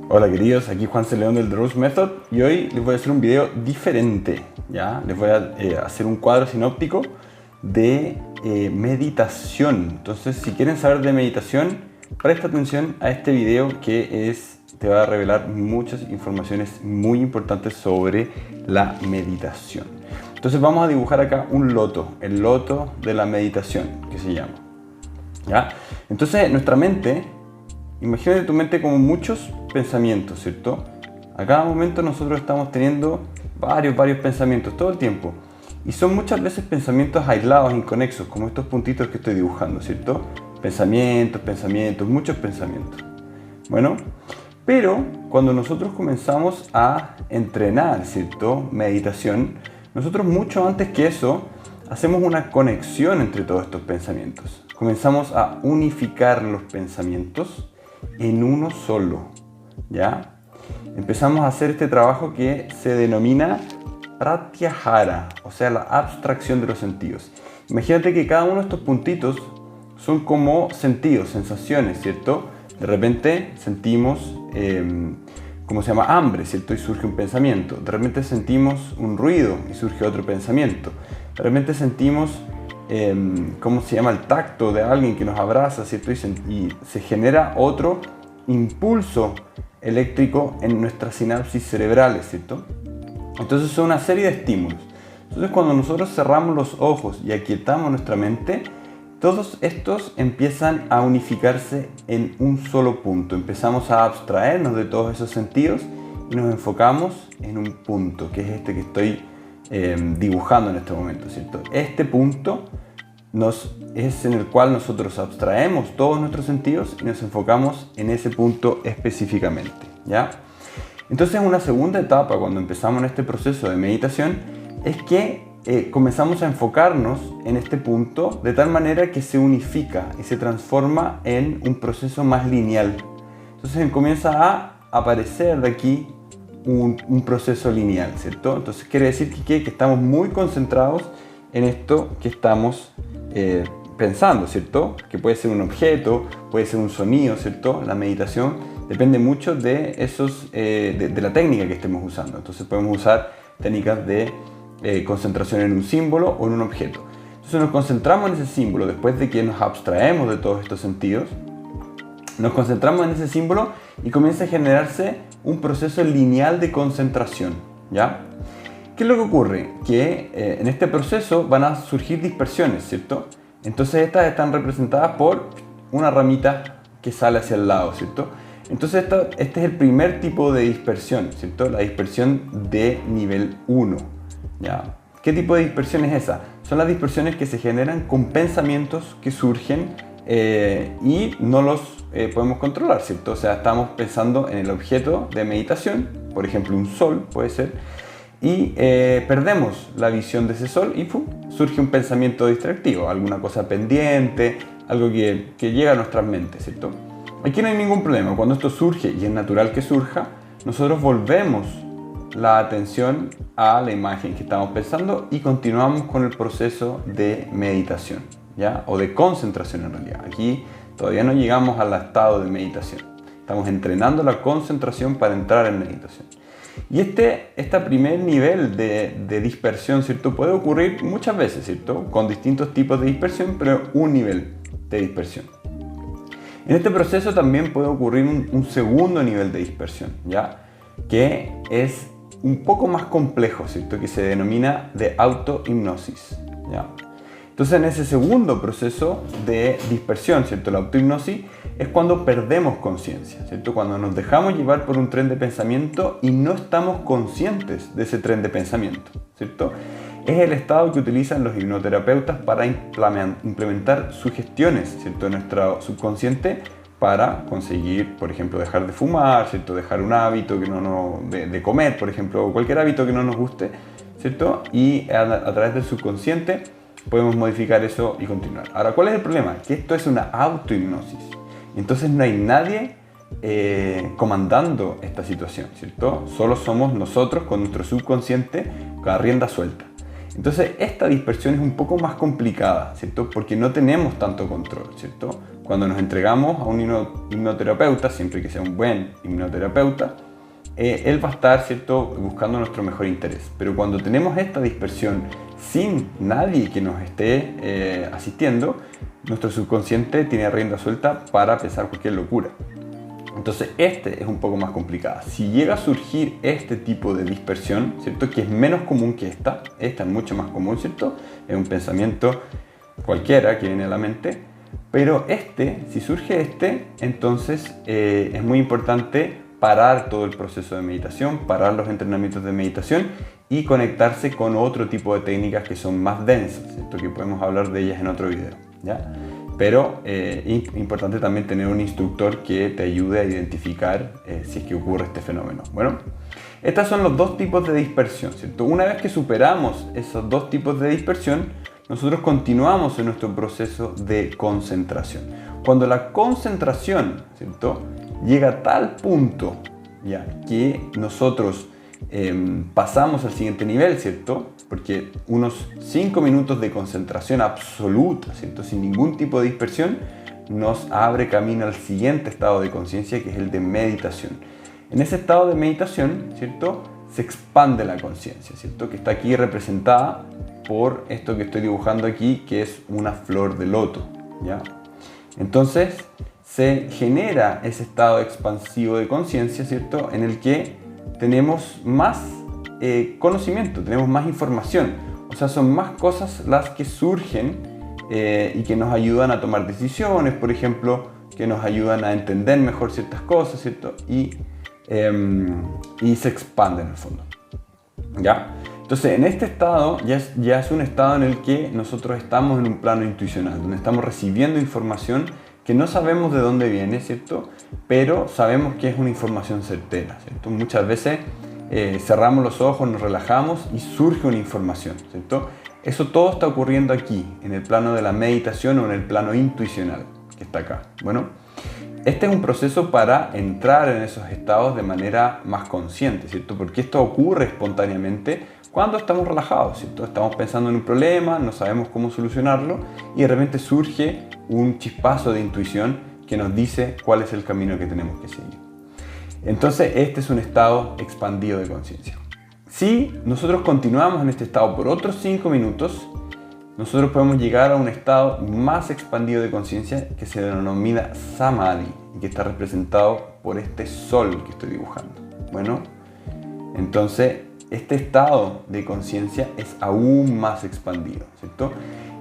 Hola queridos, aquí Juan C. León del The Rose Method y hoy les voy a hacer un video diferente, ¿ya? Les voy a hacer un cuadro sinóptico de meditación. Entonces, si quieren saber de meditación, presta atención a este video te va a revelar muchas informaciones muy importantes sobre la meditación. Entonces vamos a dibujar acá un loto, el loto de la meditación, que se llama, ¿ya? Entonces nuestra mente, imagínate tu mente como muchos pensamientos, ¿cierto? A cada momento nosotros estamos teniendo varios pensamientos todo el tiempo. Y son muchas veces pensamientos aislados, inconexos, como estos puntitos que estoy dibujando, ¿cierto? Pensamientos, muchos pensamientos. Bueno, pero cuando nosotros comenzamos a entrenar, ¿cierto? Meditación, nosotros mucho antes que eso hacemos una conexión entre todos estos pensamientos. Comenzamos a unificar los pensamientos en uno solo, ¿ya? Empezamos a hacer este trabajo que se denomina pratyahara, o sea, la abstracción de los sentidos. Imagínate que cada uno de estos puntitos son como sentidos, sensaciones, ¿cierto? De repente sentimos, ¿cómo se llama? Hambre, ¿cierto? Y surge un pensamiento. De repente sentimos un ruido y surge otro pensamiento. De repente sentimos, ¿cómo se llama? El tacto de alguien que nos abraza, ¿cierto? Y se genera otro impulso eléctrico en nuestras sinapsis cerebrales, ¿cierto? Entonces son una serie de estímulos. Entonces cuando nosotros cerramos los ojos y aquietamos nuestra mente, todos estos empiezan a unificarse en un solo punto. Empezamos a abstraernos de todos esos sentidos y nos enfocamos en un punto, que es este que estoy dibujando en este momento, ¿cierto? Este punto es en el cual nosotros abstraemos todos nuestros sentidos y nos enfocamos en ese punto específicamente, ¿ya? Entonces una segunda etapa cuando empezamos en este proceso de meditación es que comenzamos a enfocarnos en este punto de tal manera que se unifica y se transforma en un proceso más lineal. Entonces comienza a aparecer de aquí un proceso lineal, ¿cierto? Entonces quiere decir que estamos muy concentrados en esto que estamos pensando, ¿cierto? Que puede ser un objeto, puede ser un sonido, ¿cierto? La meditación depende mucho de la técnica que estemos usando. Entonces podemos usar técnicas de concentración en un símbolo o en un objeto. Entonces nos concentramos en ese símbolo después de que nos abstraemos de todos estos sentidos. Nos concentramos en ese símbolo y comienza a generarse un proceso lineal de concentración, ¿ya? ¿Qué es lo que ocurre? Que en este proceso van a surgir dispersiones, ¿cierto? Entonces estas están representadas por una ramita que sale hacia el lado, ¿cierto? Entonces este es el primer tipo de dispersión, ¿cierto? La dispersión de nivel 1, ¿ya? ¿Qué tipo de dispersión es esa? Son las dispersiones que se generan con pensamientos que surgen y no los podemos controlar, ¿cierto? O sea, estamos pensando en el objeto de meditación, por ejemplo un sol puede ser, y perdemos la visión de ese sol y surge un pensamiento distractivo, alguna cosa pendiente, algo que llega a nuestras mentes, ¿cierto? Aquí no hay ningún problema. Cuando esto surge, y es natural que surja, nosotros volvemos la atención a la imagen que estamos pensando y continuamos con el proceso de meditación, ¿ya? O de concentración en realidad. Aquí todavía no llegamos al estado de meditación. Estamos entrenando la concentración para entrar en meditación. Y este primer nivel de dispersión, ¿cierto? Puede ocurrir muchas veces, ¿cierto? Con distintos tipos de dispersión, pero un nivel de dispersión. En este proceso también puede ocurrir un segundo nivel de dispersión, ¿ya? Que es un poco más complejo, ¿cierto? Que se denomina de autohipnosis, ¿ya? Entonces en ese segundo proceso de dispersión, ¿cierto? La autohipnosis es cuando perdemos conciencia, ¿cierto? Cuando nos dejamos llevar por un tren de pensamiento y no estamos conscientes de ese tren de pensamiento, ¿cierto? Es el estado que utilizan los hipnoterapeutas para implementar sugestiones, ¿cierto? En nuestro subconsciente para conseguir, por ejemplo, dejar de fumar, ¿cierto? Dejar un hábito de comer, por ejemplo, o cualquier hábito que no nos guste, ¿cierto? Y a través del subconsciente podemos modificar eso y continuar. Ahora, ¿cuál es el problema? Que esto es una autohipnosis. Entonces no hay nadie comandando esta situación, ¿cierto? Solo somos nosotros con nuestro subconsciente con la rienda suelta. Entonces esta dispersión es un poco más complicada, ¿cierto? Porque no tenemos tanto control, ¿cierto? Cuando nos entregamos a un hipnoterapeuta, siempre que sea un buen hipnoterapeuta, él va a estar, ¿cierto?, buscando nuestro mejor interés. Pero cuando tenemos esta dispersión sin nadie que nos esté asistiendo, nuestro subconsciente tiene rienda suelta para pensar cualquier locura. Entonces este es un poco más complicado. Si llega a surgir este tipo de dispersión, ¿cierto?, que es menos común que esta es mucho más común, ¿cierto? Es un pensamiento cualquiera que viene a la mente, pero si surge entonces es muy importante parar todo el proceso de meditación, parar los entrenamientos de meditación y conectarse con otro tipo de técnicas que son más densas, ¿cierto?, que podemos hablar de ellas en otro video, ¿ya? Pero es importante también tener un instructor que te ayude a identificar si es que ocurre este fenómeno. Bueno, estos son los dos tipos de dispersión, ¿cierto? Una vez que superamos esos dos tipos de dispersión, nosotros continuamos en nuestro proceso de concentración. Cuando la concentración, ¿cierto?, llega a tal punto, ya, que nosotros pasamos al siguiente nivel, ¿cierto? Porque unos 5 minutos de concentración absoluta, ¿cierto?, sin ningún tipo de dispersión, nos abre camino al siguiente estado de conciencia, que es el de meditación. En ese estado de meditación, ¿cierto?, se expande la conciencia, ¿cierto?, que está aquí representada por esto que estoy dibujando aquí, que es una flor de loto, ¿ya? Entonces se genera ese estado expansivo de conciencia, ¿cierto?, en el que tenemos más conocimiento, tenemos más información, o sea, son más cosas las que surgen y que nos ayudan a tomar decisiones, por ejemplo, que nos ayudan a entender mejor ciertas cosas, ¿cierto? Y se expande en el fondo, ¿ya? Entonces, en este estado ya es un estado en el que nosotros estamos en un plano intuicional, donde estamos recibiendo información que no sabemos de dónde viene, ¿cierto?, pero sabemos que es una información certera, ¿cierto? Muchas veces cerramos los ojos, nos relajamos y surge una información, ¿cierto? Eso todo está ocurriendo aquí, en el plano de la meditación o en el plano intuicional, que está acá. Bueno, este es un proceso para entrar en esos estados de manera más consciente, ¿cierto? Porque esto ocurre espontáneamente cuando estamos relajados, ¿cierto? Estamos pensando en un problema, no sabemos cómo solucionarlo y de repente surge un chispazo de intuición que nos dice cuál es el camino que tenemos que seguir. Entonces este es un estado expandido de conciencia. Si nosotros continuamos en este estado por otros 5 minutos, nosotros podemos llegar a un estado más expandido de conciencia que se denomina Samadhi y que está representado por este sol que estoy dibujando. Bueno, entonces este estado de conciencia es aún más expandido, ¿cierto?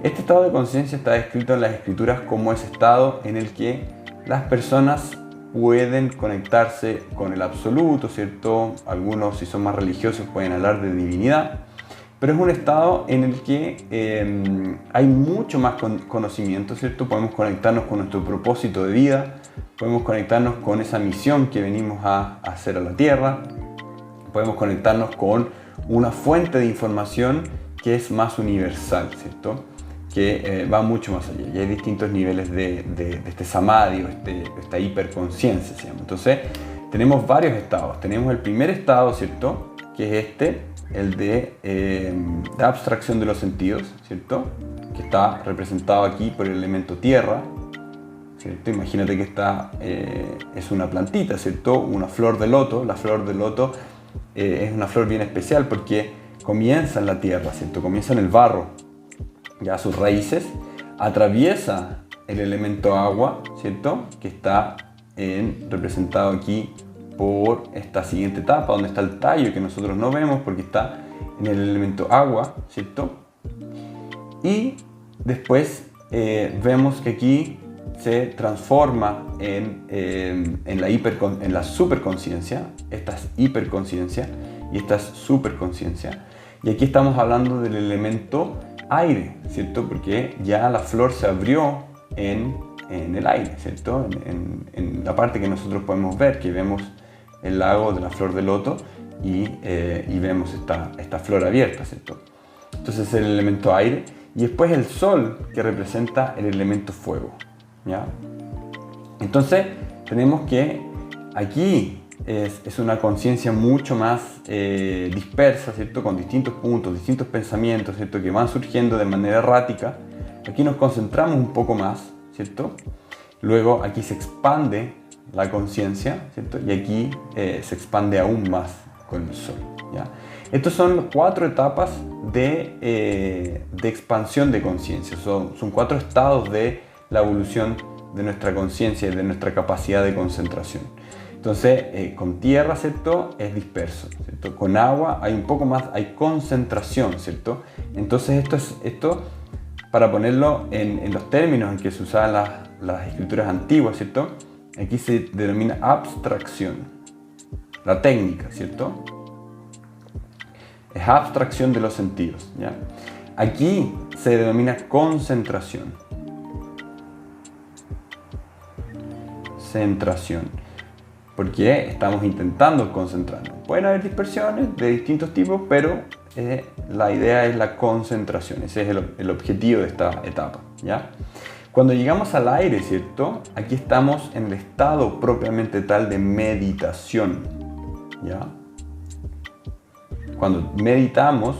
Este estado de conciencia está descrito en las escrituras como ese estado en el que las personas pueden conectarse con el absoluto, ¿cierto? Algunos, si son más religiosos, pueden hablar de divinidad, pero es un estado en el que hay mucho más conocimiento, ¿cierto? Podemos conectarnos con nuestro propósito de vida, podemos conectarnos con esa misión que venimos a hacer a la Tierra, podemos conectarnos con una fuente de información que es más universal, ¿cierto?, que va mucho más allá. Y hay distintos niveles de este samadhi o esta hiperconciencia, se llama. Entonces, tenemos varios estados. Tenemos el primer estado, ¿cierto?, que es el de abstracción de los sentidos, ¿cierto?, que está representado aquí por el elemento tierra, ¿cierto? Imagínate que esta es una plantita, ¿cierto?, una flor de loto. La flor de loto es una flor bien especial porque comienza en la tierra, ¿cierto?, comienza en el barro. Ya sus raíces atraviesa el elemento agua, ¿cierto?, que está representado aquí por esta siguiente etapa, donde está el tallo, que nosotros no vemos porque está en el elemento agua, ¿cierto? Y después vemos que aquí se transforma en la superconciencia. Esta es hiperconciencia y esta es superconciencia. Y aquí estamos hablando del elemento aire, ¿cierto? Porque ya la flor se abrió en el aire, ¿cierto? En la parte que nosotros podemos ver, que vemos el lago de la flor de loto y vemos esta flor abierta, ¿cierto? Entonces es el elemento aire y después el sol, que representa el elemento fuego, ¿ya? Entonces tenemos que aquí es una conciencia mucho más dispersa, ¿cierto? Con distintos puntos, distintos pensamientos, ¿cierto? Que van surgiendo de manera errática. Aquí nos concentramos un poco más, ¿cierto? Luego aquí se expande la conciencia, ¿cierto? Y aquí se expande aún más con el sol, ¿ya? Estas son 4 etapas de expansión de conciencia. Son 4 estados de la evolución de nuestra conciencia y de nuestra capacidad de concentración. Entonces, con tierra, ¿cierto? Es disperso, ¿cierto? Con agua hay un poco más, hay concentración, ¿cierto? Entonces, esto para ponerlo en los términos en que se usaban las escrituras antiguas, ¿cierto? Aquí se denomina abstracción, la técnica, ¿cierto? Es abstracción de los sentidos, ¿ya? Aquí se denomina concentración. Centración. Porque estamos intentando concentrarnos. Pueden haber dispersiones de distintos tipos, pero la idea es la concentración. Ese es el objetivo de esta etapa, ¿ya? Cuando llegamos al aire, ¿cierto? Aquí estamos en el estado propiamente tal de meditación, ¿ya? Cuando meditamos,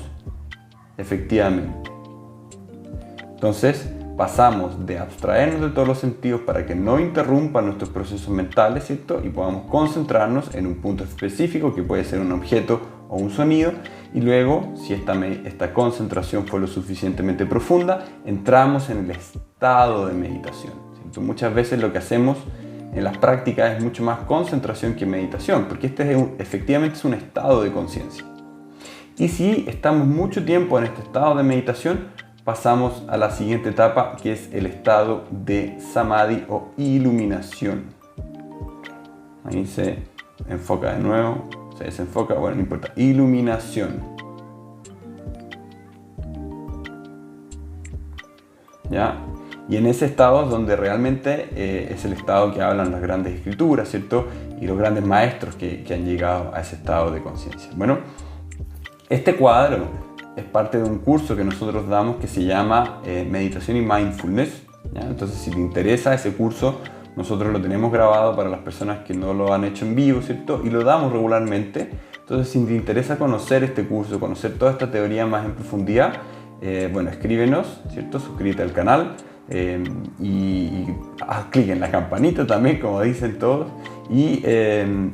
efectivamente. Entonces, pasamos de abstraernos de todos los sentidos para que no interrumpan nuestros procesos mentales, ¿cierto? Y podamos concentrarnos en un punto específico que puede ser un objeto o un sonido. Y luego, si esta concentración fue lo suficientemente profunda, entramos en el estado de meditación, ¿cierto? Muchas veces lo que hacemos en las prácticas es mucho más concentración que meditación, porque efectivamente es un estado de conciencia. Y si estamos mucho tiempo en este estado de meditación, pasamos a la siguiente etapa, que es el estado de samadhi o iluminación. Ahí se enfoca de nuevo, se desenfoca, bueno, no importa. Iluminación. ¿Ya? Y en ese estado es donde realmente es el estado que hablan las grandes escrituras, ¿cierto? Y los grandes maestros que han llegado a ese estado de conciencia. Bueno, este cuadro es parte de un curso que nosotros damos que se llama Meditación y Mindfulness, ¿ya? Entonces, si te interesa ese curso, nosotros lo tenemos grabado para las personas que no lo han hecho en vivo, ¿cierto? Y lo damos regularmente. Entonces, si te interesa conocer este curso, conocer toda esta teoría más en profundidad, bueno, escríbenos, ¿cierto? Suscríbete al canal y haz clic en la campanita también, como dicen todos. Y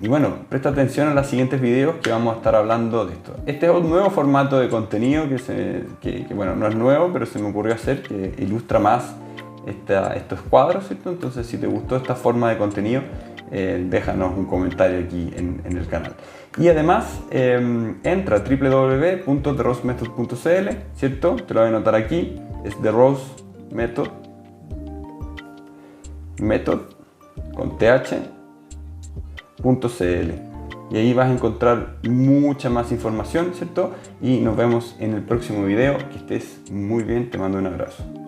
bueno, presta atención a los siguientes videos que vamos a estar hablando de esto. Este es un nuevo formato de contenido que bueno, no es nuevo, pero se me ocurrió hacer, que ilustra más estos cuadros, ¿cierto? Entonces, si te gustó esta forma de contenido, déjanos un comentario aquí en el canal. Y además, entra a www.therosemethod.cl, ¿cierto? Te lo voy a anotar aquí, es The Rose Method, con th.cl. Y ahí vas a encontrar mucha más información, ¿cierto? Y nos vemos en el próximo video. Que estés muy bien, te mando un abrazo.